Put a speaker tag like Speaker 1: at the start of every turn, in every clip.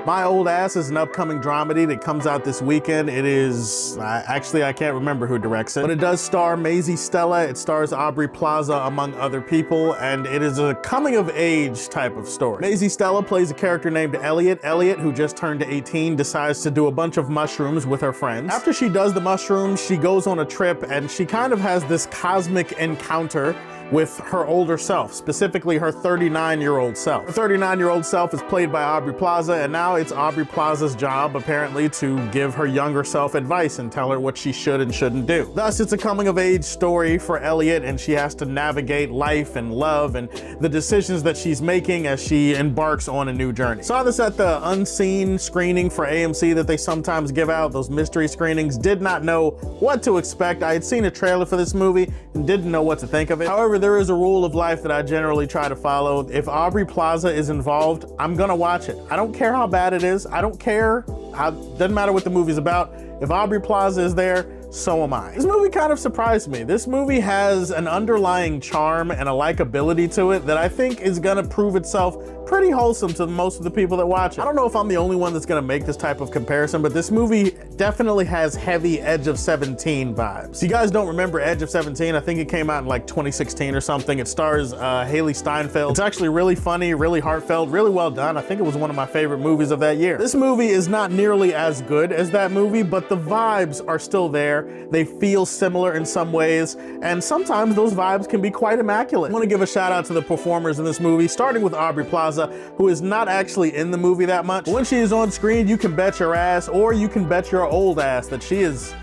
Speaker 1: My Old Ass is an upcoming dramedy that comes out this weekend. It is, actually I can't remember who directs it, but it does star Maisie Stella, it stars Aubrey Plaza among other people, and it is a coming of age type of story. Maisie Stella plays a character named Elliot. Elliot, who just turned 18, decides to do a bunch of mushrooms with her friends. After she does the mushrooms, she goes on a trip and she kind of has this cosmic encounter with her older self, specifically her 39-year-old self. Her 39-year-old self is played by Aubrey Plaza, and now it's Aubrey Plaza's job, apparently, to give her younger self advice and tell her what she should and shouldn't do. Thus, it's a coming-of-age story for Elliot, and she has to navigate life and love and the decisions that she's making as she embarks on a new journey. Saw this at the unseen screening for AMC that they sometimes give out, those mystery screenings. Did not know what to expect. I had seen a trailer for this movie and didn't know what to think of it. However, there is a rule of life that I generally try to follow. If Aubrey Plaza is involved, I'm gonna watch it. I don't care how bad it is. I don't care. Doesn't matter what the movie's about. If Aubrey Plaza is there, so am I. This movie kind of surprised me. This movie has an underlying charm and a likability to it that I think is gonna prove itself pretty wholesome to most of the people that watch it. I don't know if I'm the only one that's gonna make this type of comparison, but this movie definitely has heavy Edge of 17 vibes. You guys don't remember Edge of 17? I think it came out in like 2016 or something. It stars Haley Steinfeld. It's actually really funny, really heartfelt, really well done. I think it was one of my favorite movies of that year. This movie is not nearly as good as that movie, but the vibes are still there. They feel similar in some ways, and sometimes those vibes can be quite immaculate. I want to give a shout out to the performers in this movie, starting with Aubrey Plaza, who is not actually in the movie that much. When she is on screen, you can bet your ass, or you can bet your old ass, that she is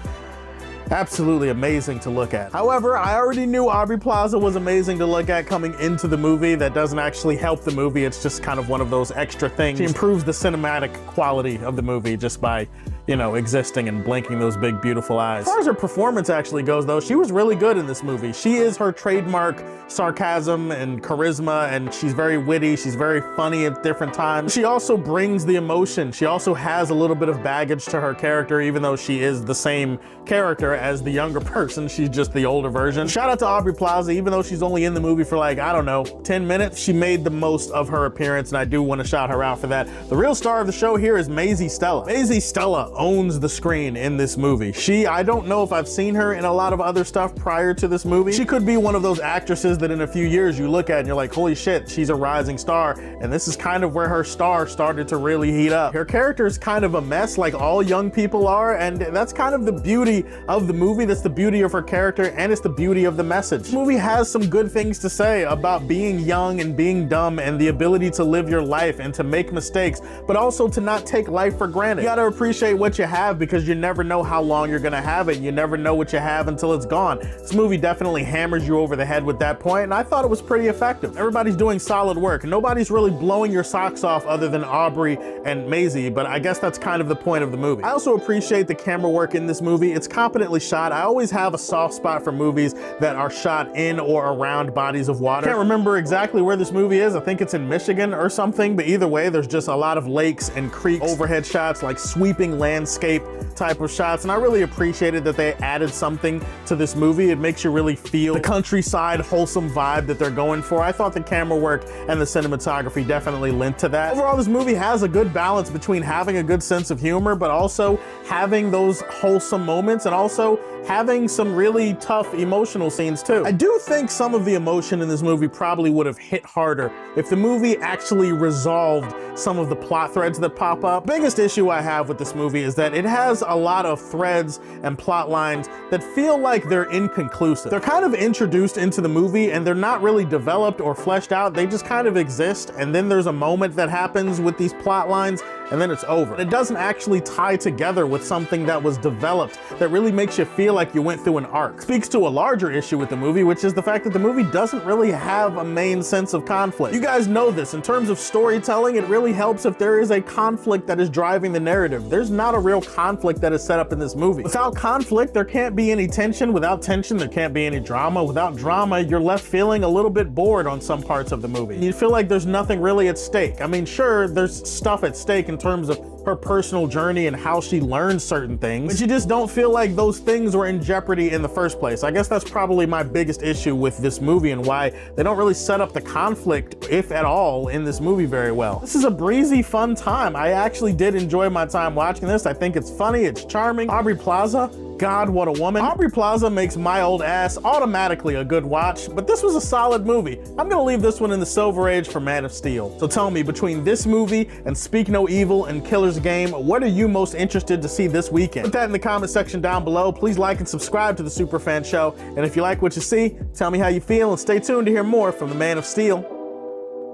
Speaker 1: absolutely amazing to look at. However, I already knew Aubrey Plaza was amazing to look at coming into the movie. That doesn't actually help the movie. It's just kind of one of those extra things. She improves the cinematic quality of the movie just by, you know, existing and blinking those big, beautiful eyes. As far as her performance actually goes, though, she was really good in this movie. She is her trademark sarcasm and charisma, and she's very witty. She's very funny at different times. She also brings the emotion. She also has a little bit of baggage to her character, even though she is the same character as the younger person. She's just the older version. Shout out to Aubrey Plaza. Even though she's only in the movie for like, I don't know, 10 minutes, she made the most of her appearance, and I do want to shout her out for that. The real star of the show here is Maisie Stella. Maisie Stella owns the screen in this movie. I don't know if I've seen her in a lot of other stuff prior to this movie. She could be one of those actresses that in a few years you look at and you're like, holy shit, she's a rising star. And this is kind of where her star started to really heat up. Her character is kind of a mess, like all young people are, and that's kind of the beauty of the movie. That's the beauty of her character, and it's the beauty of the message. This movie has some good things to say about being young and being dumb and the ability to live your life and to make mistakes, but also to not take life for granted. You gotta appreciate what you have, because you never know how long you're gonna have it. You never know what you have until it's gone. This movie definitely hammers you over the head with that point, and I thought it was pretty effective. Everybody's doing solid work. Nobody's really blowing your socks off other than Aubrey and Maisie, but I guess that's kind of the point of the movie. I also appreciate the camera work in this movie. It's competently shot. I always have a soft spot for movies that are shot in or around bodies of water. I can't remember exactly where this movie is. I think it's in Michigan or something, but either way, there's just a lot of lakes and creeks, overhead shots, like sweeping landscape type of shots, and I really appreciated that they added something to this movie. It makes you really feel the countryside, wholesome vibe that they're going for. I thought the camera work and the cinematography definitely lent to that. Overall, this movie has a good balance between having a good sense of humor, but also having those wholesome moments, and also having some really tough emotional scenes too. I do think some of the emotion in this movie probably would have hit harder if the movie actually resolved some of the plot threads that pop up. Biggest issue I have with this movie is that it has a lot of threads and plot lines that feel like they're inconclusive. They're kind of introduced into the movie and they're not really developed or fleshed out. They just kind of exist, and then there's a moment that happens with these plot lines and then it's over. It doesn't actually tie together with something that was developed that really makes you feel like you went through an arc. Speaks to a larger issue with the movie, which is the fact that the movie doesn't really have a main sense of conflict. You guys know this. In terms of storytelling, it really helps if there is a conflict that is driving the narrative. There's not lot of real conflict that is set up in this movie. Without conflict, there can't be any tension. Without tension, there can't be any drama. Without drama, you're left feeling a little bit bored on some parts of the movie. You feel like there's nothing really at stake. I mean, sure, there's stuff at stake in terms of her personal journey and how she learns certain things, but you just don't feel like those things were in jeopardy in the first place. I guess that's probably my biggest issue with this movie and why they don't really set up the conflict, if at all, in this movie very well. This is a breezy, fun time. I actually did enjoy my time watching this. I think it's funny, it's charming. Aubrey Plaza, God, what a woman. Aubrey Plaza makes My Old Ass automatically a good watch, but this was a solid movie. I'm gonna leave this one in the Silver Age for Man of Steel. So tell me, between this movie and Speak No Evil and Killer's Game, what are you most interested to see this weekend? Put that in the comment section down below. Please like and subscribe to the Superfan Show. And if you like what you see, tell me how you feel and stay tuned to hear more from the Man of Steel.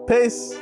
Speaker 1: Peace.